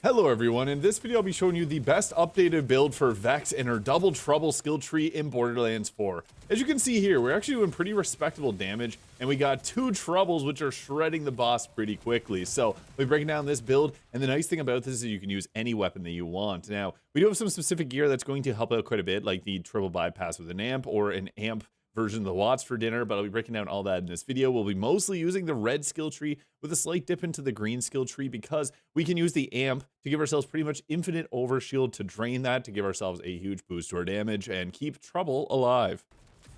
Hello everyone, in this video I'll be showing you the best updated build for Vex and her Double Trouble skill tree in Borderlands 4. As you can see here, we're actually doing pretty respectable damage, and we got 2 Troubles which are shredding the boss pretty quickly. So we'll be breaking down this build, and the nice thing about this is you can use any weapon that you want. Now, we do have some specific gear that's going to help out quite a bit, like the triple bypass with an amp or an amp version of the Watts for dinner, but I'll be breaking down all that in this video. We'll be mostly using the red skill tree with a slight dip into the green skill tree because we can use the amp to give ourselves pretty much infinite overshield to drain that to give ourselves a huge boost to our damage and keep Trouble alive.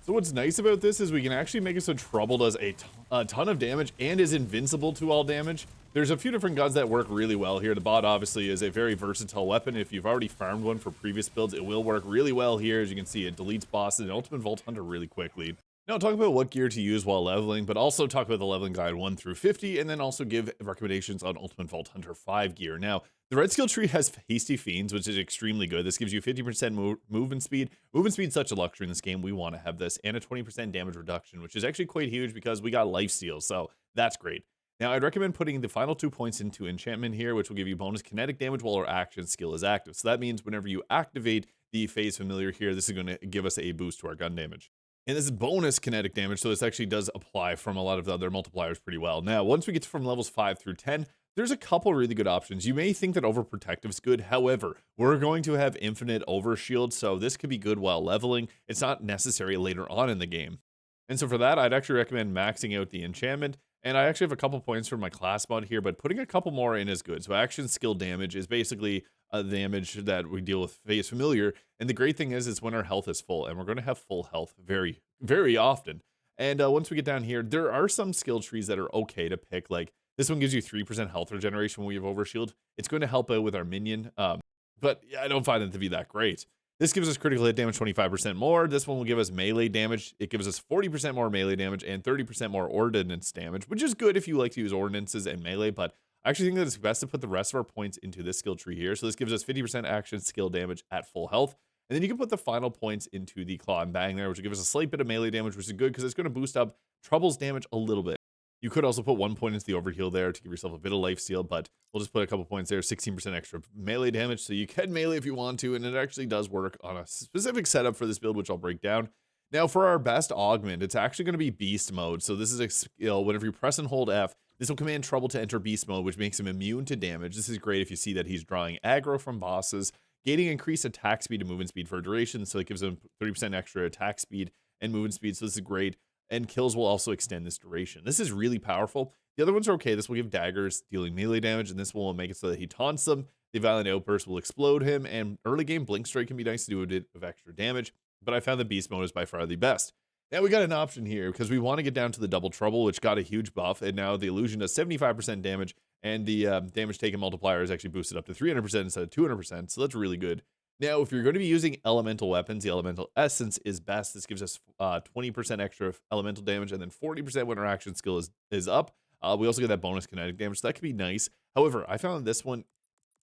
So what's nice about this is we can actually make it so Trouble does a ton of damage and is invincible to all damage. There's a few different guns that work really well here. The bot obviously is a very versatile weapon. If you've already farmed one for previous builds, it will work really well here. As you can see, it deletes bosses and Ultimate Vault Hunter really quickly. Now, I'll talk about what gear to use while leveling, but also talk about the leveling guide 1 through 50, and then also give recommendations on Ultimate Vault Hunter 5 gear. Now, the red skill tree has Hasty Fiends, which is extremely good. This gives you 50% movement speed. Movement speed is such a luxury in this game. We want to have this, and a 20% damage reduction, which is actually quite huge because we got lifesteal, so that's great. Now, I'd recommend putting the final 2 points into Enchantment here, which will give you bonus kinetic damage while our action skill is active. So that means whenever you activate the Phase Familiar here, this is going to give us a boost to our gun damage. And this is bonus kinetic damage, so this actually does apply from a lot of the other multipliers pretty well. Now, once we get from levels 5 through 10, there's a couple really good options. You may think that Overprotective is good. However, we're going to have infinite overshield, so this could be good while leveling. It's not necessary later on in the game. And so for that, I'd actually recommend maxing out the enchantment. And I actually have a couple points for my class mod here, but putting a couple more in is good. So action skill damage is basically a damage that we deal with Phase Familiar. And the great thing is when our health is full, and we're going to have full health very, very often. And once we get down here, there are some skill trees that are okay to pick. Like this one gives you 3% health regeneration when we have overshield. It's going to help out with our minion, but I don't find it to be that great. This gives us critical hit damage 25% more. This one will give us melee damage. It gives us 40% more melee damage and 30% more ordnance damage, which is good if you like to use ordnances and melee, but I actually think that it's best to put the rest of our points into this skill tree here. So this gives us 50% action skill damage at full health. And then you can put the final points into the claw and bang there, which will give us a slight bit of melee damage, which is good because it's going to boost up Trouble's damage a little bit. You could also put 1 point into the overheal there to give yourself a bit of lifesteal, but we'll just put a couple points there, 16% extra melee damage, so you can melee if you want to, and it actually does work on a specific setup for this build, which I'll break down. Now, for our best augment, it's actually going to be beast mode, so this is a skill. Whenever you press and hold F, this will command Trouble to enter beast mode, which makes him immune to damage. This is great if you see that he's drawing aggro from bosses, gaining increased attack speed and movement speed for a duration, so it gives him 30% extra attack speed and movement speed, so this is great. And kills will also extend this duration. This is really powerful. The other ones are okay. This will give daggers dealing melee damage, and this will make it so that he taunts them. The violent outburst will explode him, and early game blink strike can be nice to do a bit of extra damage, but I found the beast mode is by far the best. Now we got an option here because we want to get down to the Double Trouble, which got a huge buff, and now the illusion does 75% damage, and the damage taken multiplier is actually boosted up to 300% instead of 200%, so that's really good. Now, if you're going to be using elemental weapons, the elemental essence is best. This gives us 20% extra elemental damage and then 40% when our action skill is up. We also get that bonus kinetic damage, so that could be nice. However, I found this one,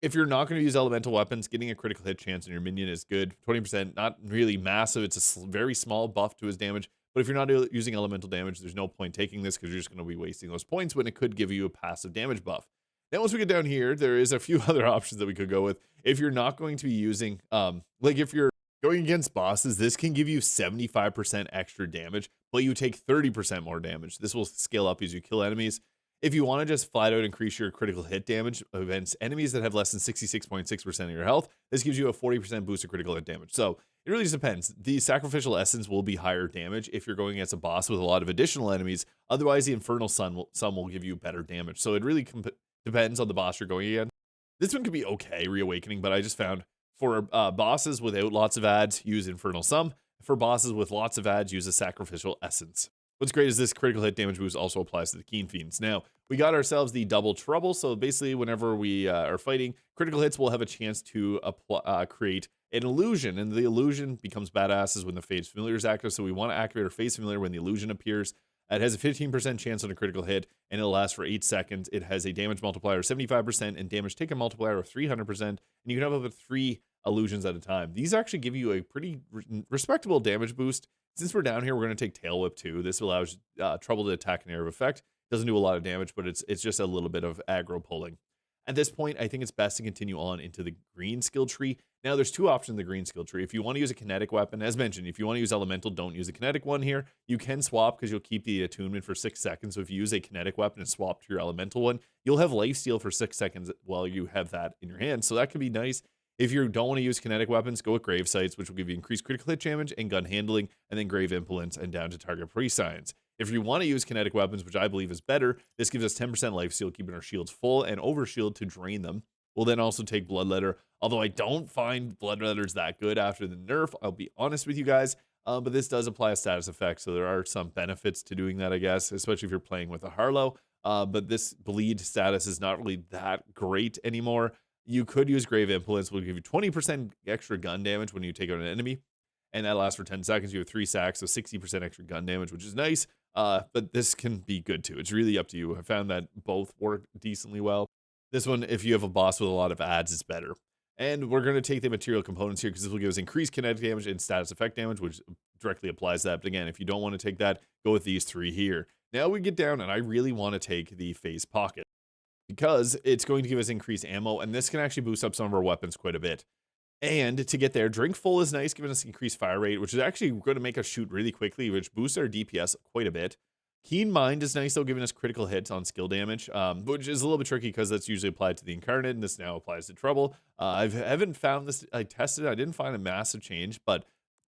if you're not going to use elemental weapons, getting a critical hit chance on your minion is good. 20%, not really massive. It's a very small buff to his damage. But if you're not using elemental damage, there's no point taking this because you're just going to be wasting those points when it could give you a passive damage buff. Now, once we get down here, there is a few other options that we could go with. If you're not going to be using, like if you're going against bosses, this can give you 75% extra damage, but you take 30% more damage. This will scale up as you kill enemies. If you want to just flat out increase your critical hit damage against enemies that have less than 66.6% of your health, this gives you a 40% boost of critical hit damage. So it really just depends. The sacrificial essence will be higher damage if you're going against a boss with a lot of additional enemies. Otherwise, the infernal sun will give you better damage. So it really depends on the boss you're going against. This one could be okay, Reawakening, but I just found for bosses without lots of ads, use Infernal Sum. For bosses with lots of ads, use a Sacrificial Essence. What's great is this critical hit damage boost also applies to the Keen Fiends. Now, we got ourselves the Double Trouble, so basically whenever we are fighting, critical hits will have a chance to create an illusion, and the illusion becomes badasses when the Phase Familiar is active, so we want to activate our Phase Familiar when the illusion appears. It has a 15% chance on a critical hit, and it'll last for 8 seconds. It has a damage multiplier of 75% and damage taken multiplier of 300%, and you can have up to 3 illusions at a time. These actually give you a pretty respectable damage boost. Since we're down here, we're going to take Tail Whip too. This allows Trouble to attack an area of effect. Doesn't do a lot of damage, but it's just a little bit of aggro pulling. At this point, I think it's best to continue on into the green skill tree. Now, there's two options in the green skill tree. If you want to use a kinetic weapon, as mentioned, if you want to use elemental, don't use a kinetic one here. You can swap because you'll keep the attunement for 6 seconds. So if you use a kinetic weapon and swap to your elemental one, you'll have lifesteal for 6 seconds while you have that in your hand. So that could be nice. If you don't want to use kinetic weapons, go with grave sights, which will give you increased critical hit damage and gun handling, and then grave implements and down to target pre-science. If you want to use kinetic weapons, which I believe is better, this gives us 10% lifesteal, keeping our shields full, and overshield to drain them. We'll then also take Bloodletter, although I don't find Bloodletter's that good after the nerf, I'll be honest with you guys, but this does apply a status effect, so there are some benefits to doing that, I guess, especially if you're playing with a Harlow, but this bleed status is not really that great anymore. You could use Grave Implements, will give you 20% extra gun damage when you take out an enemy, and that lasts for 10 seconds. You have 3 sacks, so 60% extra gun damage, which is nice, but this can be good too. It's really up to you. I found that both work decently well. This one, if you have a boss with a lot of ads, is better. And we're going to take the material components here because this will give us increased kinetic damage and status effect damage, which directly applies that. But again, if you don't want to take that, go with these 3 here. Now we get down, and I really want to take the Phase Pocket because it's going to give us increased ammo, and this can actually boost up some of our weapons quite a bit. And to get there, Drink Full is nice, giving us increased fire rate, which is actually going to make us shoot really quickly, which boosts our DPS quite a bit. Keen Mind is nice, though, giving us critical hits on skill damage, which is a little bit tricky because that's usually applied to the Incarnate, and this now applies to Trouble. I haven't found this. I tested it. I didn't find a massive change, but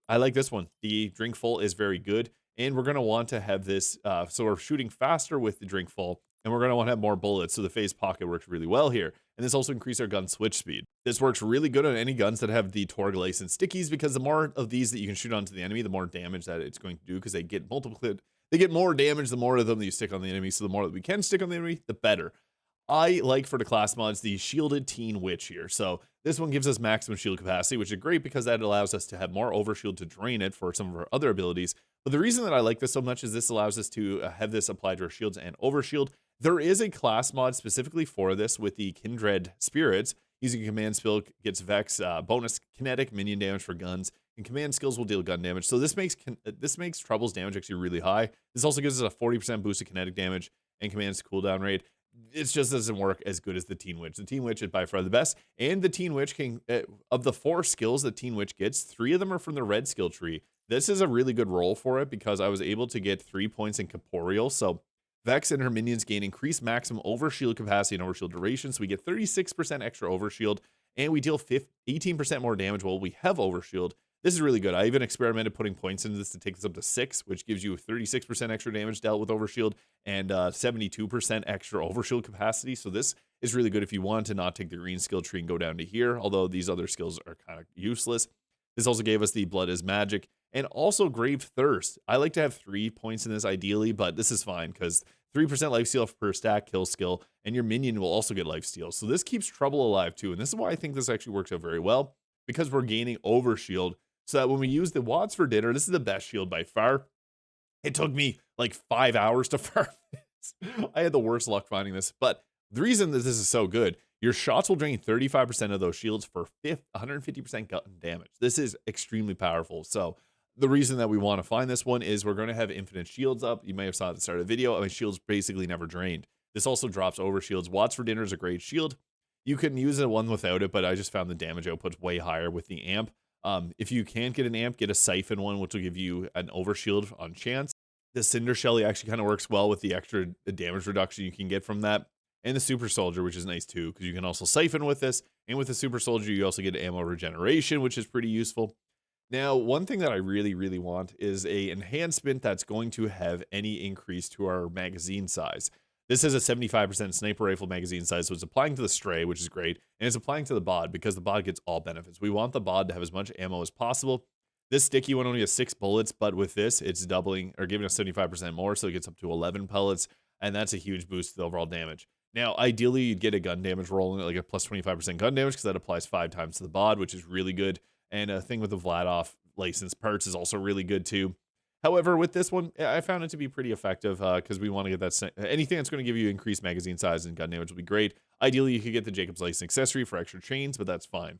I like this one. The Drink Full is very good, and we're going to want to have this, so we're shooting faster with the Drink Full, and we're going to want to have more bullets, so the Phase Pocket works really well here. And this also increases our gun switch speed. This works really good on any guns that have the Torglace and Stickies, because the more of these that you can shoot onto the enemy, the more damage that it's going to do, because they get they get more damage the more of them that you stick on the enemy, so the more that we can stick on the enemy, the better. I like, for the class mods, the Shielded Teen Witch here. So this one gives us maximum shield capacity, which is great because that allows us to have more overshield to drain it for some of our other abilities. But the reason that I like this so much is this allows us to have this applied to our shields and overshield. There is a class mod specifically for this with the Kindred Spirits. Using command spell gets Vex, bonus kinetic minion damage for guns, and command skills will deal gun damage. So this makes Trouble's damage actually really high. This also gives us a 40% boost of kinetic damage and command's cooldown rate. It just doesn't work as good as the Teen Witch. The Teen Witch is by far the best, and the Teen Witch can, of the 4 skills the Teen Witch gets, 3 of them are from the red skill tree. This is a really good role for it because I was able to get 3 points in Corporeal. So Vex and her minions gain increased maximum overshield capacity and overshield duration, so we get 36% extra overshield, and we deal 18% more damage while we have overshield. This is really good. I even experimented putting points into this to take this up to 6, which gives you 36% extra damage dealt with overshield and 72% extra overshield capacity. So this is really good if you want to not take the green skill tree and go down to here, although these other skills are kind of useless. This also gave us the Blood is Magic and also Grave Thirst. I like to have 3 points in this ideally, but this is fine because 3% lifesteal per stack kill skill, and your minion will also get lifesteal. So this keeps Trouble alive too, and this is why I think this actually works out very well, because we're gaining overshield, so that when we use the Watts for dinner, this is the best shield by far. It took me like 5 hours to farm this. I had the worst luck finding this, but the reason that this is so good, your shots will drain 35% of those shields for 150% gun damage. This is extremely powerful. So the reason that we want to find this one is we're going to have infinite shields up. You may have saw at the start of the video. I mean, shields basically never drained. This also drops over shields. Watts for dinner is a great shield. You can use a one without it, but I just found the damage output's way higher with the amp. If you can't get an amp, get a Siphon one, which will give you an overshield on chance. The Cinder Shelly actually kind of works well with the extra damage reduction you can get from that. And the Super Soldier, which is nice too, because you can also Siphon with this. And with the Super Soldier, you also get ammo regeneration, which is pretty useful. Now, one thing that I really, really want is a enhancement that's going to have any increase to our magazine size. This has a 75% sniper rifle magazine size, so it's applying to the Stray, which is great, and it's applying to the bod because the bod gets all benefits. We want the bod to have as much ammo as possible. This sticky one only has 6 bullets, but with this, it's doubling or giving us 75% more, so it gets up to 11 pellets, and that's a huge boost to the overall damage. Now, ideally, you'd get a gun damage roll, like a plus 25% gun damage, because that applies 5 times to the bod, which is really good. And a thing with the Vladoff licensed parts is also really good too. However, with this one, I found it to be pretty effective because we want to get that. Anything that's going to give you increased magazine size and gun damage will be great. Ideally, you could get the Jacob's License accessory for extra chains, but that's fine.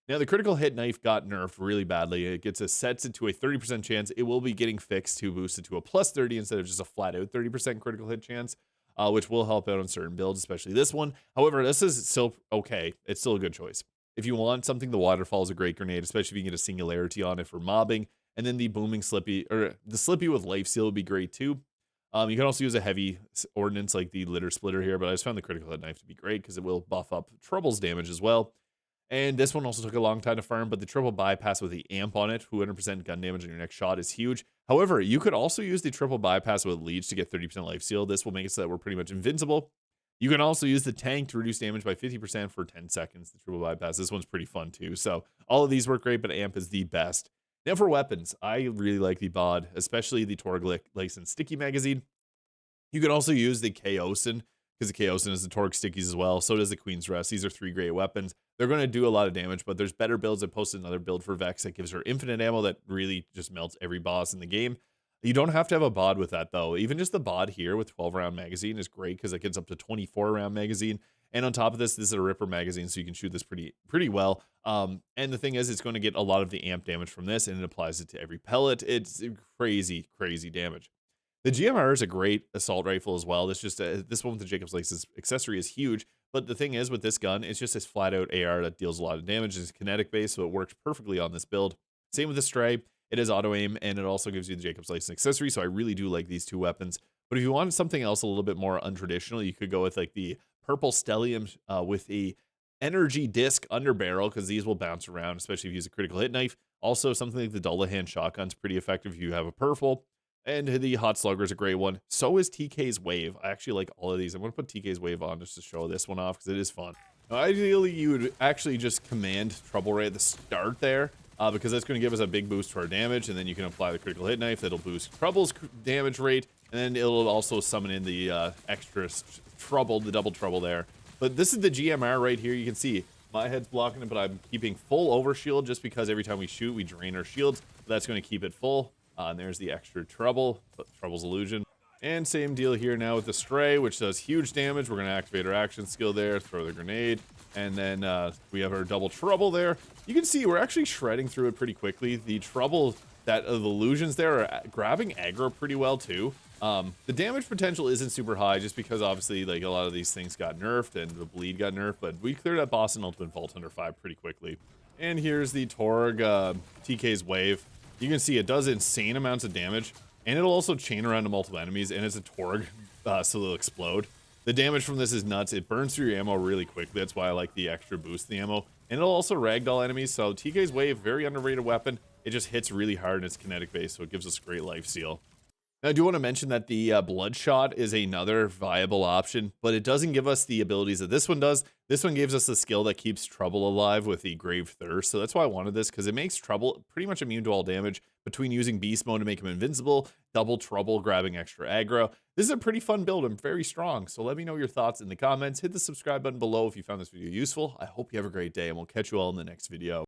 Now, the critical hit knife got nerfed really badly. It sets it to a 30% chance. It will be getting fixed to boost it to a plus 30 instead of just a flat out 30% critical hit chance. which will help out on certain builds, especially this one. However, this is still okay. It's still a good choice. If you want something, the waterfall is a great grenade, especially if you can get a singularity on it for mobbing. And then the booming slippy, or the slippy with life steal would be great too. You can also use a heavy ordnance like the litter splitter here, but I just found the critical hit knife to be great because it will buff up Trouble's damage as well. And this one also took a long time to farm, but the triple bypass with the amp on it, 200% gun damage on your next shot, is huge. However, you could also use the triple bypass with leech to get 30% life steal. This will make it so that we're pretty much invincible. You can also use the tank to reduce damage by 50% for 10 seconds, the triple bypass. This one's pretty fun too. So all of these work great, but amp is the best. Now for weapons, I really like the bod, especially the Torg Lace Sticky magazine. You can also use the Chaosin, because the Chaosin is the Torg Stickies as well. So does the Queen's Rest. These are 3 great weapons. They're going to do a lot of damage, but there's better builds. I posted another build for Vex that gives her infinite ammo that really just melts every boss in the game. You don't have to have a bod with that though. Even just the bod here with 12-round magazine is great because it gets up to 24-round magazine. And on top of this, this is a Ripper magazine, so you can shoot this pretty well. And the thing is, it's going to get a lot of the amp damage from this, and it applies it to every pellet. It's crazy, crazy damage. The GMR is a great assault rifle as well. This one with the Jacob's Laces accessory is huge. But the thing is, with this gun, it's just this flat-out AR that deals a lot of damage. It's kinetic-based, so it works perfectly on this build. Same with the Stray. It is auto-aim, and it also gives you the Jacob's Laces accessory, so I really do like these 2 weapons. But if you want something else a little bit more untraditional, you could go with like the purple stellium with a energy disc underbarrel, because these will bounce around, especially if you use a critical hit knife. Also, something like the double-hand shotgun's pretty effective if you have a purple. And the Hot Slugger is a great one. So is TK's Wave. I actually like all of these. I'm going to put TK's Wave on just to show this one off because it is fun. Now, ideally, you would actually just command Trouble right at the start there because that's going to give us a big boost to our damage. And then you can apply the critical hit knife. That'll boost Trouble's damage rate. And then it'll also summon in the extra Trouble, the double Trouble there. But this is the GMR right here. You can see my head's blocking it, but I'm keeping full overshield just because every time we shoot, we drain our shields. That's going to keep it full. And there's the extra Trouble, Trouble's Illusion. And same deal here now with the Stray, which does huge damage. We're going to activate our action skill there, throw the grenade, and then we have our double Trouble there. You can see we're actually shredding through it pretty quickly. The Trouble, the illusions there are grabbing aggro pretty well too. The damage potential isn't super high just because obviously like a lot of these things got nerfed and the bleed got nerfed, but we cleared that boss in Ultimate Vault under 5 pretty quickly. And here's the Torg TK's Wave. You can see it does insane amounts of damage, and it'll also chain around to multiple enemies, and it's a Torg, so they'll explode. The damage from this is nuts. It burns through your ammo really quickly. That's why I like the extra boost in the ammo. And it'll also ragdoll enemies, so TK's Wave, very underrated weapon. It just hits really hard, and it's kinetic based, so it gives us great life steal. Now, I do want to mention that the Bloodshot is another viable option, but it doesn't give us the abilities that this one does. This one gives us the skill that keeps Trouble alive with the Grave Thirst, so that's why I wanted this, because it makes Trouble pretty much immune to all damage between using Beast Mode to make him invincible, double Trouble grabbing extra aggro. This is a pretty fun build and very strong, so let me know your thoughts in the comments. Hit the subscribe button below if you found this video useful. I hope you have a great day, and we'll catch you all in the next video.